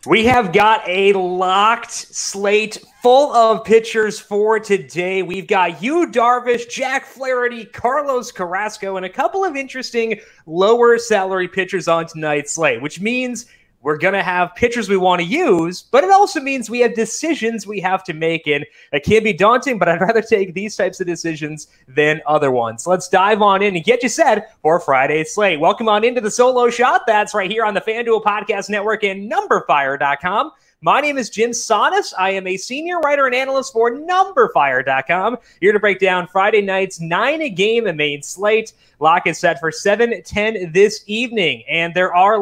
We have got a locked slate full of pitchers for today. We've got Yu Darvish, Jack Flaherty, Carlos Carrasco, and a couple of interesting lower salary pitchers on tonight's slate, which means we're going to have pitchers we want to use, but it also means we have decisions we have to make, and it can be daunting, but I'd rather take these types of decisions than other ones. Let's dive on in and get you set for Friday's slate. Welcome on into the solo shot. That's right here on the FanDuel Podcast Network and numberFire.com. My name is Jim Sonis. I am a senior writer and analyst for numberFire.com, here to break down Friday night's 9-game main slate. Lock is set for 7:10 this evening, and there are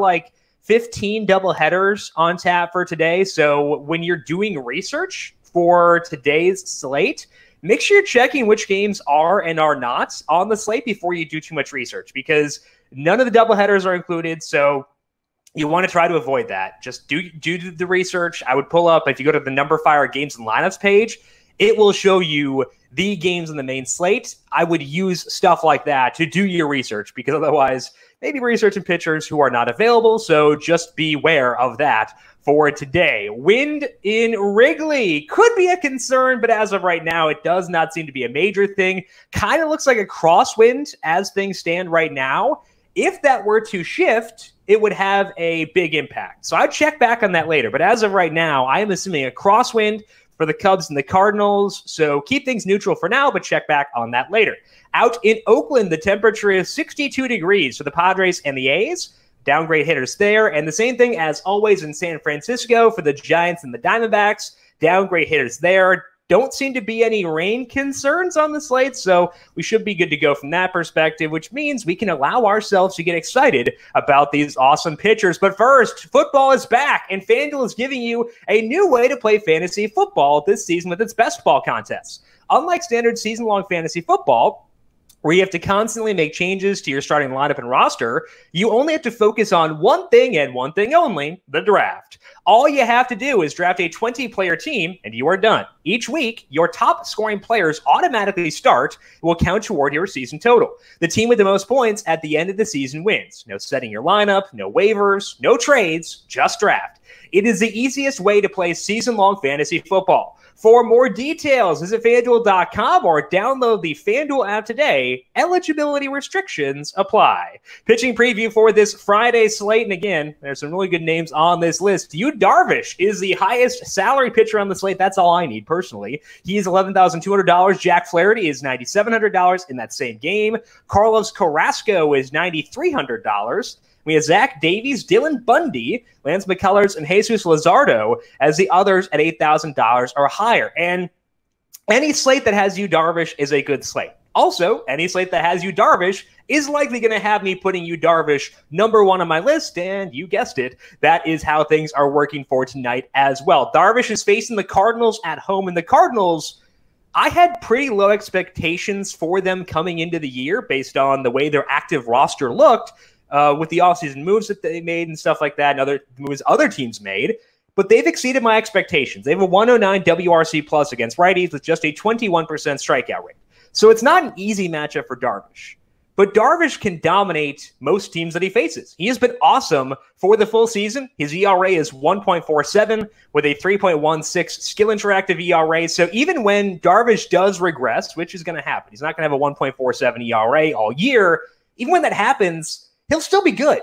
15 doubleheaders on tap for today. So when you're doing research for today's slate, make sure you're checking which games are and are not on the slate before you do too much research, because none of the doubleheaders are included. So you want to try to avoid that. Just do the research. I would pull up, if you go to the numberFire games and lineups page, it will show you the games in the main slate. I would use stuff like that to do your research, because otherwise maybe researching pitchers who are not available. So just beware of that for today. Wind in Wrigley could be a concern, but as of right now, it does not seem to be a major thing. Kind of looks like a crosswind as things stand right now. If that were to shift, it would have a big impact. So I'd check back on that later. But as of right now, I am assuming a crosswind for the Cubs and the Cardinals. So keep things neutral for now, but check back on that later. Out in Oakland, the temperature is 62 degrees for the Padres and the A's. Downgrade hitters there. And the same thing as always in San Francisco for the Giants and the Diamondbacks. Downgrade hitters there. Don't seem to be any rain concerns on the slate, so we should be good to go from that perspective, which means we can allow ourselves to get excited about these awesome pitchers. But first, football is back, and FanDuel is giving you a new way to play fantasy football this season with its best ball contests. Unlike standard season-long fantasy football, where you have to constantly make changes to your starting lineup and roster, you only have to focus on one thing and one thing only, the draft. All you have to do is draft a 20-player team, and you are done. Each week, your top-scoring players automatically start and will count toward your season total. The team with the most points at the end of the season wins. No setting your lineup, no waivers, no trades, just draft. It is the easiest way to play season-long fantasy football. For more details, visit FanDuel.com or download the FanDuel app today. Eligibility restrictions apply. Pitching preview for this Friday slate. And again, there's some really good names on this list. Yu Darvish is the highest salary pitcher on the slate. That's all I need personally. He is $11,200. Jack Flaherty is $9,700 in that same game. Carlos Carrasco is $9,300. We have Zach Davies, Dylan Bundy, Lance McCullers, and Jesus Luzardo as the others at $8,000 or higher. And any slate that has Yu Darvish is a good slate. Also, any slate that has Yu Darvish is likely going to have me putting Yu Darvish number one on my list, and you guessed it, that is how things are working for tonight as well. Darvish is facing the Cardinals at home, and the Cardinals, I had pretty low expectations for them coming into the year based on the way their active roster looked, with the offseason moves that they made and stuff like that, and other moves other teams made. But they've exceeded my expectations. They have a 109 WRC plus against righties with just a 21% strikeout rate. So it's not an easy matchup for Darvish. But Darvish can dominate most teams that he faces. He has been awesome for the full season. His ERA is 1.47 with a 3.16 skill interactive ERA. So even when Darvish does regress, which is going to happen, he's not going to have a 1.47 ERA all year. Even when that happens, he'll still be good.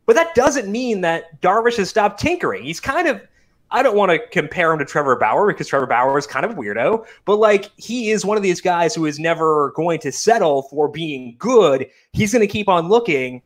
But that doesn't mean that Darvish has stopped tinkering. He's kind of, I don't want to compare him to Trevor Bauer because Trevor Bauer is kind of a weirdo, but he is one of these guys who is never going to settle for being good. He's going to keep on looking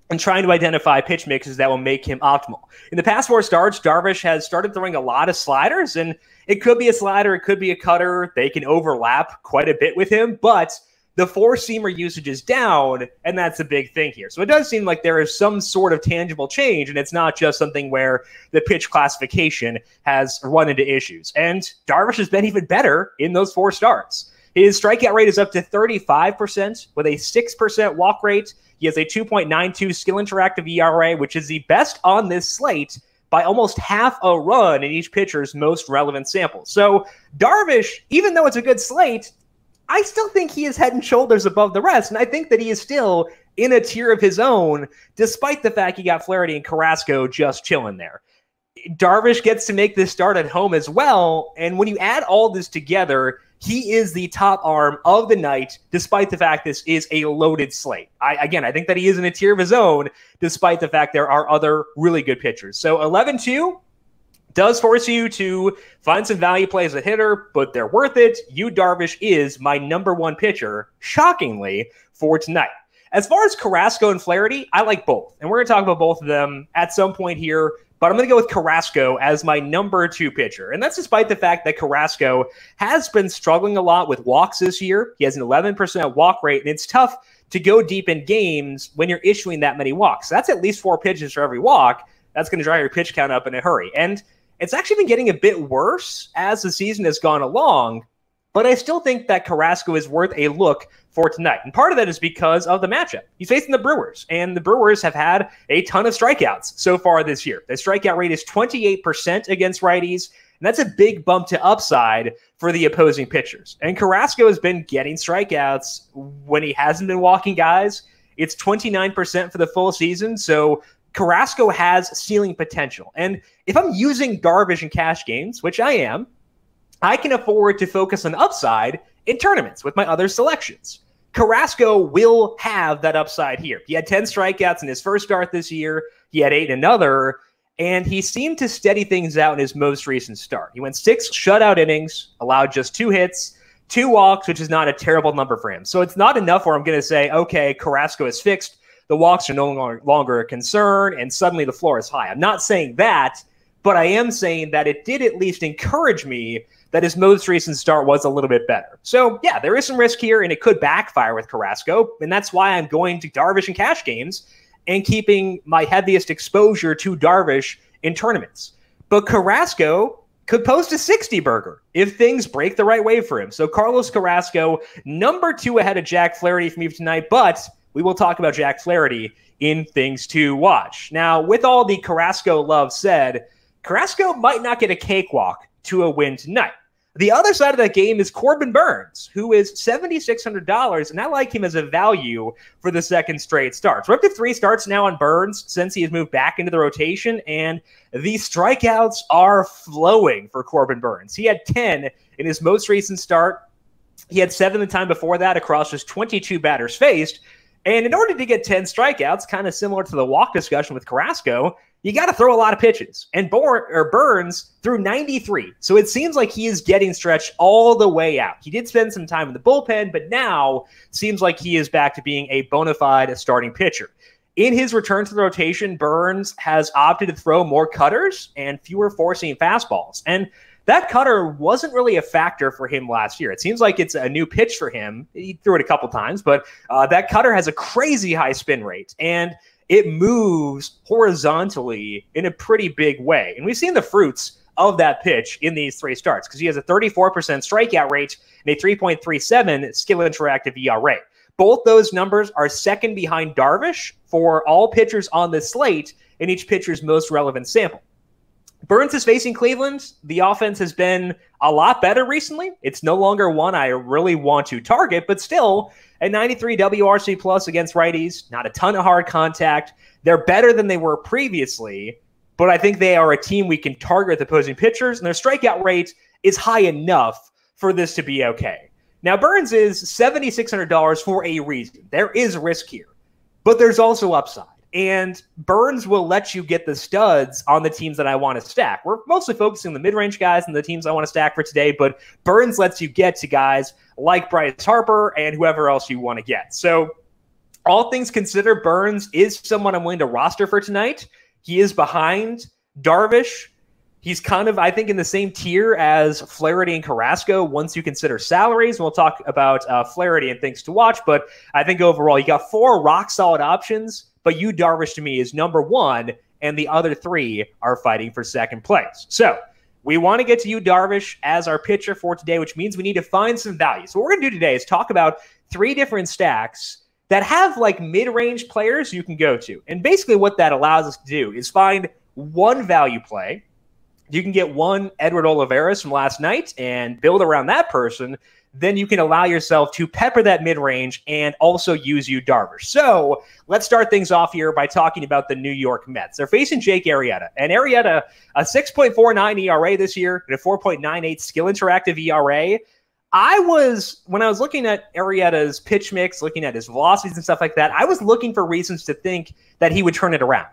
and trying to identify pitch mixes that will make him optimal. In the past 4 starts, Darvish has started throwing a lot of sliders, and it could be a slider, it could be a cutter. They can overlap quite a bit with him, but the 4-seamer usage is down, and that's a big thing here. So it does seem like there is some sort of tangible change, and it's not just something where the pitch classification has run into issues. And Darvish has been even better in those 4 starts. His strikeout rate is up to 35% with a 6% walk rate. He has a 2.92 skill interactive ERA, which is the best on this slate by almost half a run in each pitcher's most relevant sample. So Darvish, even though it's a good slate, I still think he is head and shoulders above the rest, and I think that he is still in a tier of his own, despite the fact he got Flaherty and Carrasco just chilling there. Darvish gets to make this start at home as well. And when you add all this together, he is the top arm of the night, despite the fact this is a loaded slate. I think that he is in a tier of his own, despite the fact there are other really good pitchers. So 11-2 does force you to find some value plays as a hitter, but they're worth it. Yu Darvish is my number one pitcher, shockingly, for tonight. As far as Carrasco and Flaherty, I like both. And we're going to talk about both of them at some point here. But I'm going to go with Carrasco as my number two pitcher. And that's despite the fact that Carrasco has been struggling a lot with walks this year. He has an 11% walk rate, and it's tough to go deep in games when you're issuing that many walks. That's at least 4 pitches for every walk. That's going to drive your pitch count up in a hurry. And it's actually been getting a bit worse as the season has gone along. But I still think that Carrasco is worth a look for tonight. And part of that is because of the matchup. He's facing the Brewers, and the Brewers have had a ton of strikeouts so far this year. Their strikeout rate is 28% against righties, and that's a big bump to upside for the opposing pitchers. And Carrasco has been getting strikeouts when he hasn't been walking guys. It's 29% for the full season, so Carrasco has ceiling potential. And if I'm using Darvish in cash games, which I am, I can afford to focus on upside in tournaments with my other selections. Carrasco will have that upside here. He had 10 strikeouts in his first start this year. He had 8 in another, and he seemed to steady things out in his most recent start. He went 6 shutout innings, allowed just 2 hits, 2 walks, which is not a terrible number for him. So it's not enough where I'm going to say, okay, Carrasco is fixed. The walks are no longer a concern, and suddenly the floor is high. I'm not saying that, but I am saying that it did at least encourage me that his most recent start was a little bit better. So, yeah, there is some risk here, and it could backfire with Carrasco, and that's why I'm going to Darvish in cash games and keeping my heaviest exposure to Darvish in tournaments. But Carrasco could post a 60 burger if things break the right way for him. So Carlos Carrasco, number 2 ahead of Jack Flaherty for me tonight, but we will talk about Jack Flaherty in things to watch. Now, with all the Carrasco love said, Carrasco might not get a cakewalk to a win tonight. The other side of that game is Corbin Burnes, who is $7,600, and I like him as a value for the second straight starts. We're up to 3 starts now on Burnes since he has moved back into the rotation, and the strikeouts are flowing for Corbin Burnes. He had 10 in his most recent start. He had 7 the time before that across just 22 batters faced. And in order to get 10 strikeouts, kind of similar to the walk discussion with Carrasco, you got to throw a lot of pitches. And Burnes threw 93. So it seems like he is getting stretched all the way out. He did spend some time in the bullpen, but now seems like he is back to being a bona fide starting pitcher. In his return to the rotation, Burnes has opted to throw more cutters and fewer four-seam fastballs. And that cutter wasn't really a factor for him last year. It seems like it's a new pitch for him. He threw it a couple times, but that cutter has a crazy high spin rate, and it moves horizontally in a pretty big way. And we've seen the fruits of that pitch in these 3 starts because he has a 34% strikeout rate and a 3.37 skill interactive ERA. Both those numbers are second behind Darvish for all pitchers on this slate in each pitcher's most relevant sample. Burnes is facing Cleveland. The offense has been a lot better recently. It's no longer one I really want to target, but still a 93 WRC plus against righties. Not a ton of hard contact. They're better than they were previously, but I think they are a team we can target with opposing pitchers, and their strikeout rate is high enough for this to be okay. Now, Burnes is $7,600 for a reason. There is risk here, but there's also upside. And Burnes will let you get the studs on the teams that I want to stack. We're mostly focusing on the mid-range guys and the teams I want to stack for today, but Burnes lets you get to guys like Bryce Harper and whoever else you want to get. So all things considered, Burnes is someone I'm willing to roster for tonight. He is behind Darvish. He's kind of, I think, in the same tier as Flaherty and Carrasco once you consider salaries. And we'll talk about Flaherty and things to watch. But I think overall, you got 4 rock-solid options. But Yu Darvish, to me, is number 1, and the other 3 are fighting for second place. So we want to get to Yu Darvish as our pitcher for today, which means we need to find some value. So what we're going to do today is talk about 3 different stacks that have like mid-range players you can go to. And basically what that allows us to do is find one value play. You can get one Edward Olivares from last night and build around that person. then you can allow yourself to pepper that mid-range and also use Yu Darvish. So let's start things off here by talking about the New York Mets. They're facing Jake Arrieta. And Arrieta, a 6.49 ERA this year and a 4.98 skill interactive ERA. When I was looking at Arrieta's pitch mix, looking at his velocities and stuff like that, I was looking for reasons to think that he would turn it around.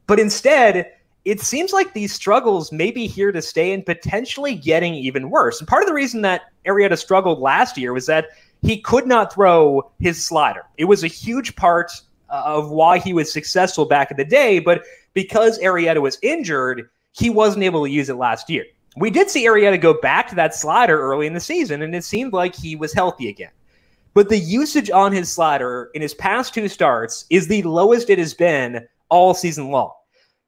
But instead, it seems like these struggles may be here to stay and potentially getting even worse. And part of the reason that Arrieta struggled last year was that he could not throw his slider. It was a huge part of why he was successful back in the day, but because Arrieta was injured, he wasn't able to use it last year. We did see Arrieta go back to that slider early in the season, and it seemed like he was healthy again. But the usage on his slider in his past 2 starts is the lowest it has been all season long.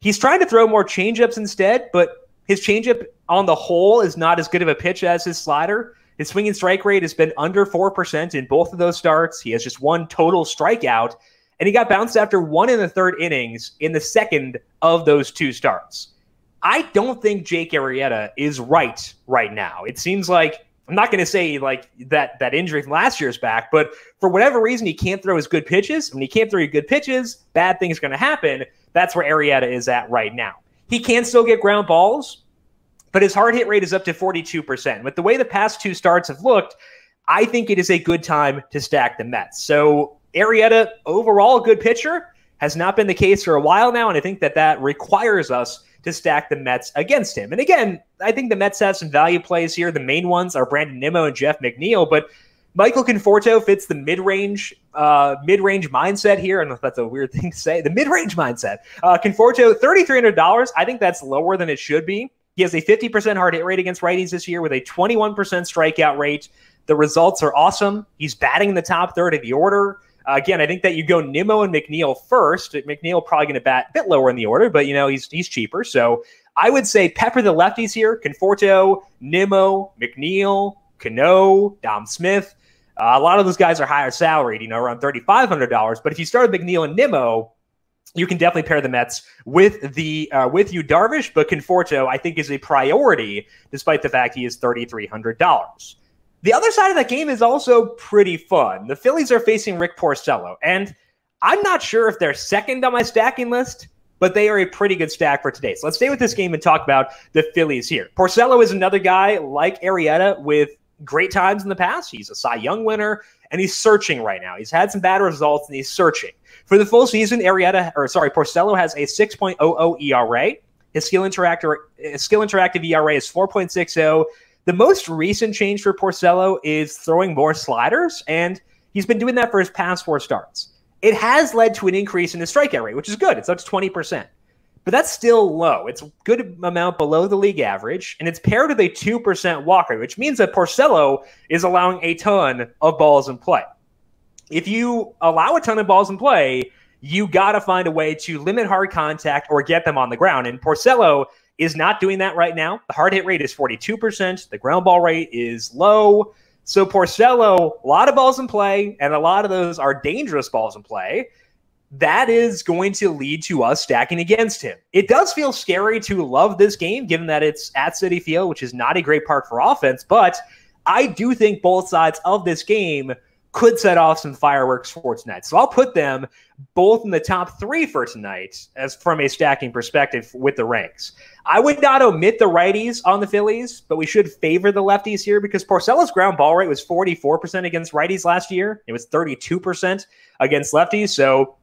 He's trying to throw more changeups instead, but his changeup on the whole is not as good of a pitch as his slider. His swing and strike rate has been under 4% in both of those starts. He has just 1 total strikeout, and he got bounced after 1 1/3 innings in the second of those 2 starts. I don't think Jake Arrieta is right now. It seems like, I'm not going to say like that injury from last year's back, but for whatever reason, he can't throw his good pitches. When he can't throw your good pitches, bad things are going to happen. That's where Arrieta is at right now. He can still get ground balls, but his hard hit rate is up to 42%. With the way the past 2 starts have looked, I think it is a good time to stack the Mets. So Arrieta, overall a good pitcher, has not been the case for a while now, and I think that requires us to stack the Mets against him. And again, I think the Mets have some value plays here. The main ones are Brandon Nimmo and Jeff McNeil, but Michael Conforto fits the mid-range mindset here. I don't know if that's a weird thing to say. The mid-range mindset. Conforto, $3,300. I think that's lower than it should be. He has a 50% hard hit rate against righties this year with a 21% strikeout rate. The results are awesome. He's batting in the top third of the order. Again, I think that you go Nimmo and McNeil first. McNeil probably going to bat a bit lower in the order, but he's cheaper. So I would say pepper the lefties here. Conforto, Nimmo, McNeil, Cano, Dom Smith. A lot of those guys are higher salaried, around $3,500. But if you start with McNeil and Nimmo, you can definitely pair the Mets with Yu Darvish. But Conforto, I think, is a priority, despite the fact he is $3,300. The other side of that game is also pretty fun. The Phillies are facing Rick Porcello, and I'm not sure if they're second on my stacking list, but they are a pretty good stack for today. So let's stay with this game and talk about the Phillies here. Porcello is another guy like Arrieta with great times in the past. He's a Cy Young winner, and he's searching right now. He's had some bad results, and he's searching. For the full season, Porcello has a 6.00 ERA. His skill interactive ERA is 4.60. The most recent change for Porcello is throwing more sliders, and he's been doing that for his past 4 starts. It has led to an increase in his strikeout rate, which is good. It's up to 20%. But that's still low. It's a good amount below the league average, and it's paired with a 2% walk rate, which means that Porcello is allowing a ton of balls in play. If you allow a ton of balls in play, you got to find a way to limit hard contact or get them on the ground, and Porcello is not doing that right now. The hard hit rate is 42%. The ground ball rate is low. So Porcello, a lot of balls in play, and a lot of those are dangerous balls in play. That is going to lead to us stacking against him. It does feel scary to love this game, given that it's at Citi Field, which is not a great park for offense, but I do think both sides of this game could set off some fireworks for tonight. So I'll put them both in the top 3 for tonight as from a stacking perspective with the ranks. I would not omit the righties on the Phillies, but we should favor the lefties here because Porcello's ground ball rate was 44% against righties last year. It was 32% against lefties. So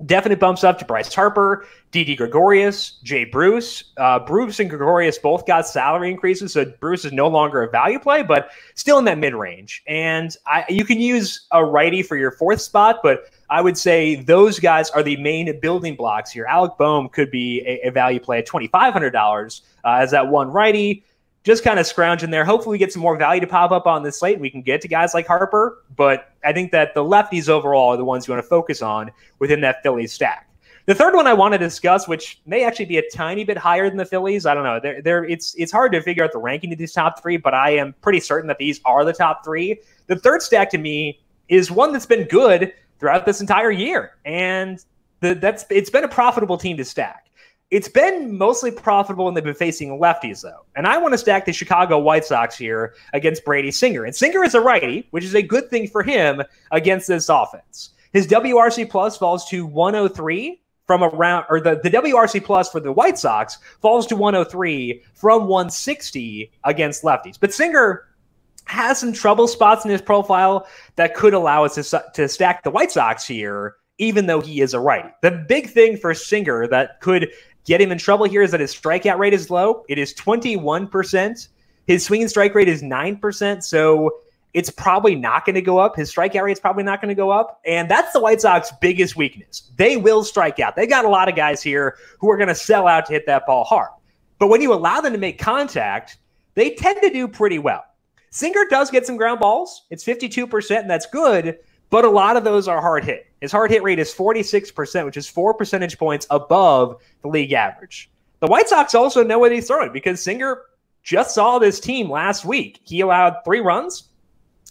definite bumps up to Bryce Harper, Didi Gregorius, Jay Bruce. Bruce and Gregorius both got salary increases, so Bruce is no longer a value play, but still in that mid-range. And you can use a righty for your 4th spot, but I would say those guys are the main building blocks here. Alec Boehm could be a value play at $2,500 as that one righty. Just kind of scrounging there. Hopefully we get some more value to pop up on this slate. We can get to guys like Harper, but I think that the lefties overall are the ones you want to focus on within that Phillies stack. The third one I want to discuss, which may actually be a tiny bit higher than the Phillies. I don't know. It's hard to figure out the ranking of these top 3, but I am pretty certain that these are the top 3. The third stack to me is one that's been good throughout this entire year, and it's been a profitable team to stack. It's been mostly profitable when they've been facing lefties, though. And I want to stack the Chicago White Sox here against Brady Singer. And Singer is a righty, which is a good thing for him against this offense. His WRC plus falls to 103 from around, or the WRC plus for the White Sox falls to 103 from 160 against lefties. But Singer has some trouble spots in his profile that could allow us to stack the White Sox here, even though he is a righty. The big thing for Singer that could get him in trouble here is that his strikeout rate is low. It is 21%. His swing and strike rate is 9%, so it's probably not going to go up. His strikeout rate is probably not going to go up, and that's the White Sox's biggest weakness. They will strike out. They got a lot of guys here who are going to sell out to hit that ball hard. But when you allow them to make contact, they tend to do pretty well. Singer does get some ground balls. It's 52%, and that's good, but a lot of those are hard hit. His hard hit rate is 46%, which is 4 percentage points above the league average. The White Sox also know what he's throwing because Singer just saw this team last week. He allowed 3 runs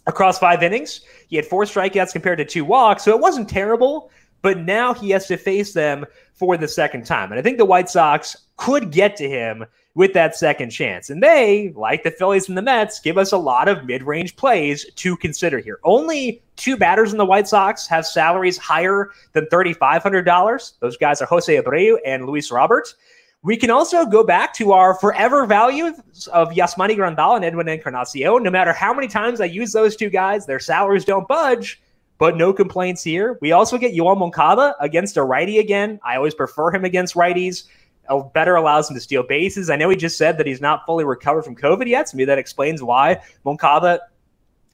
across 5 innings. He had 4 strikeouts compared to 2 walks, so it wasn't terrible, but now he has to face them for the second time. And I think the White Sox could get to him with that second chance. And they, like the Phillies and the Mets, give us a lot of mid-range plays to consider here. Only 2 batters in the White Sox have salaries higher than $3,500. Those guys are Jose Abreu and Luis Robert. We can also go back to our forever values of Yasmani Grandal and Edwin Encarnacion. No matter how many times I use those 2 guys, their salaries don't budge, but no complaints here. We also get Yoel Moncada against a righty again. I always prefer him against righties. Better allows him to steal bases. I know he just said that he's not fully recovered from COVID yet, so maybe that explains why Moncada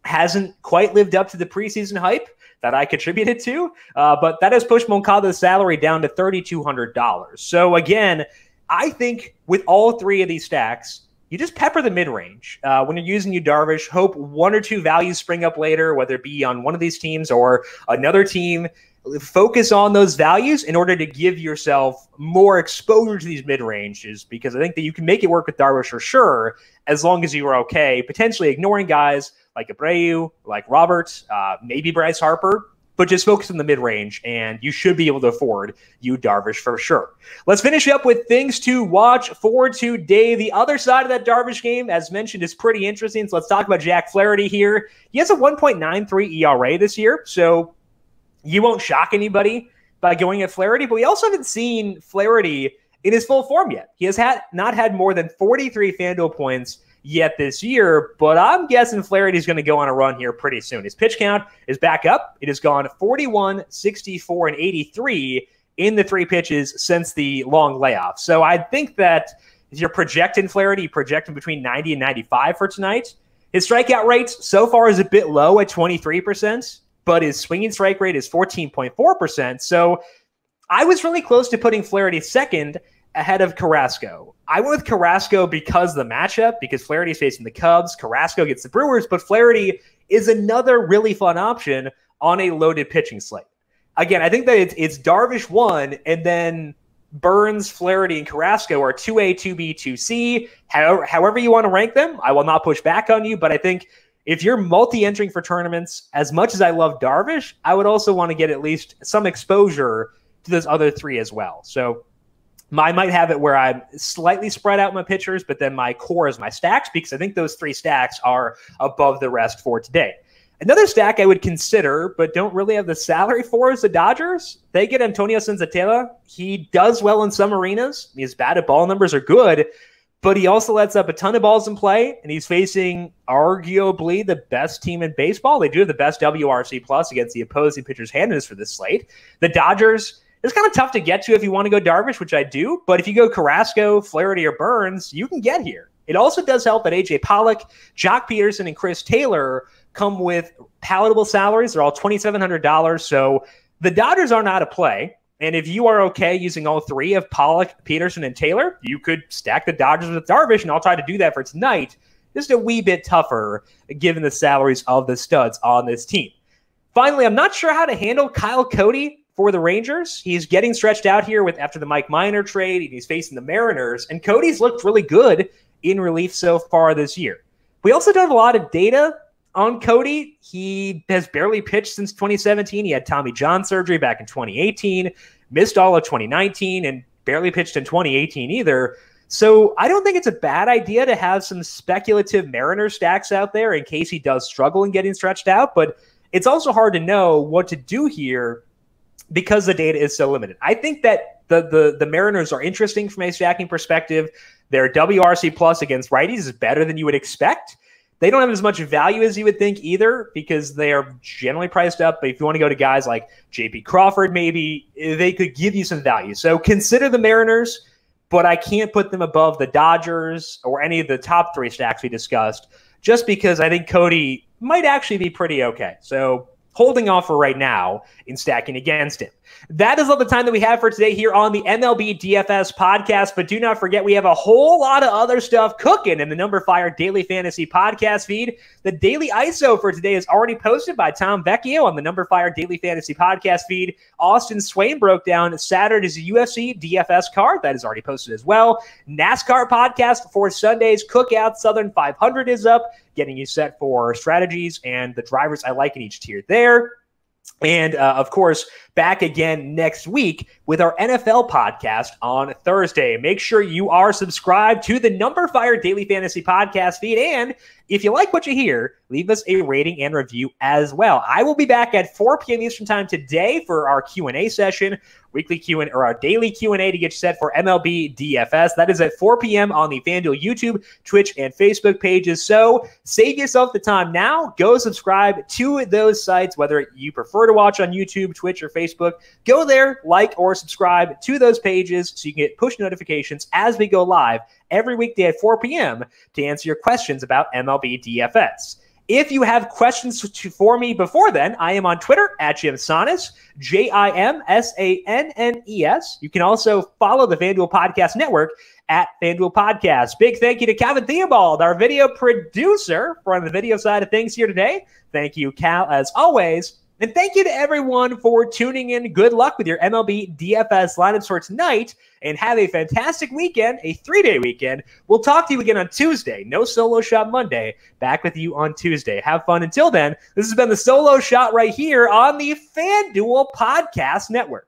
hasn't quite lived up to the preseason hype that I contributed to, but that has pushed Moncada's salary down to $3,200. So again, I think with all 3 of these stacks, you just pepper the mid-range. When you're using Yu Darvish, hope 1 or 2 values spring up later, whether it be on one of these teams or another team. Focus on those values in order to give yourself more exposure to these mid-ranges, because I think that you can make it work with Darvish for sure, as long as you are okay, potentially ignoring guys like Abreu, like Robert, maybe Bryce Harper, but just focus on the mid-range, and you should be able to afford Yu Darvish for sure. Let's finish up with things to watch for today. The other side of that Darvish game, as mentioned, is pretty interesting, so let's talk about Jack Flaherty here. He has a 1.93 ERA this year, so you won't shock anybody by going at Flaherty, but we also haven't seen Flaherty in his full form yet. He has not had more than 43 FanDuel points yet this year, but I'm guessing Flaherty's going to go on a run here pretty soon. His pitch count is back up. It has gone 41, 64, and 83 in the 3 pitches since the long layoff. So I think that if you're projecting Flaherty, you project him between 90 and 95 for tonight. His strikeout rate so far is a bit low at 23%. But his swinging strike rate is 14.4%. So I was really close to putting Flaherty second ahead of Carrasco. I went with Carrasco because of the matchup, because Flaherty is facing the Cubs. Carrasco gets the Brewers, but Flaherty is another really fun option on a loaded pitching slate. Again, I think that it's Darvish 1, and then Burns, Flaherty, and Carrasco are 2A, 2B, 2C. However you want to rank them, I will not push back on you, but I think if you're multi-entering for tournaments, as much as I love Darvish, I would also want to get at least some exposure to those other 3 as well. So I might have it where I'm slightly spread out my pitchers, but then my core is my stacks, because I think those 3 stacks are above the rest for today. Another stack I would consider, but don't really have the salary for, is the Dodgers. They get Antonio Senzatela. He does well in some arenas. His batted ball numbers are good, but he also lets up a ton of balls in play, and he's facing arguably the best team in baseball. They do have the best WRC plus against the opposing pitcher's handedness for this slate. The Dodgers, it's kind of tough to get to if you want to go Darvish, which I do, but if you go Carrasco, Flaherty, or Burns, you can get here. It also does help that A.J. Pollock, Jock Peterson, and Chris Taylor come with palatable salaries. They're all $2,700, so the Dodgers are not a play. And if you are okay using all 3 of Pollock, Peterson, and Taylor, you could stack the Dodgers with Darvish, and I'll try to do that for tonight. Just a wee bit tougher given the salaries of the studs on this team. Finally, I'm not sure how to handle Kyle Cody for the Rangers. He's getting stretched out here after the Mike Minor trade, and he's facing the Mariners, and Cody's looked really good in relief so far this year. We also don't have a lot of data on Cody. He has barely pitched since 2017. He had Tommy John surgery back in 2018, missed all of 2019, and barely pitched in 2018 either. So I don't think it's a bad idea to have some speculative Mariners stacks out there in case he does struggle in getting stretched out. But it's also hard to know what to do here because the data is so limited. I think that the Mariners are interesting from a stacking perspective. Their WRC plus against righties is better than you would expect. They don't have as much value as you would think either because they are generally priced up. But if you want to go to guys like J.P. Crawford, maybe they could give you some value. So consider the Mariners, but I can't put them above the Dodgers or any of the top 3 stacks we discussed just because I think Cody might actually be pretty okay. So holding off for right now in stacking against him. That is all the time that we have for today here on the MLB DFS podcast, but do not forget we have a whole lot of other stuff cooking in the numberFire Daily Fantasy podcast feed. The Daily ISO for today is already posted by Tom Vecchio on the numberFire Daily Fantasy podcast feed. Austin Swain broke down Saturday's UFC DFS card. That is already posted as well. NASCAR podcast for Sunday's Cookout Southern 500 is up, getting you set for strategies and the drivers I like in each tier there. And, of course, back again next week with our NFL podcast on Thursday. Make sure you are subscribed to the numberFire Daily Fantasy podcast feed. And if you like what you hear, leave us a rating and review as well. I will be back at 4 p.m. Eastern time today for our Q&A session, weekly Q&A or our daily Q&A to get you set for MLB DFS. That is at 4 p.m. on the FanDuel YouTube, Twitch, and Facebook pages. So save yourself the time now. Go subscribe to those sites, whether you prefer to watch on YouTube, Twitch, or Facebook. Go there, like or subscribe to those pages so you can get push notifications as we go live every weekday at 4 p.m. to answer your questions about MLB DFS. If you have questions for me before then, I am on Twitter at JimSannes, JimSannes. You can also follow the FanDuel Podcast Network at FanDuel Podcast. Big thank you to Calvin Theobald, our video producer, for on the video side of things here today. Thank you, Cal, as always. And thank you to everyone for tuning in. Good luck with your MLB DFS lineups for tonight, and have a fantastic weekend, a 3-day weekend. We'll talk to you again on Tuesday. No Solo Shot Monday. Back with you on Tuesday. Have fun until then. This has been the Solo Shot right here on the FanDuel Podcast Network.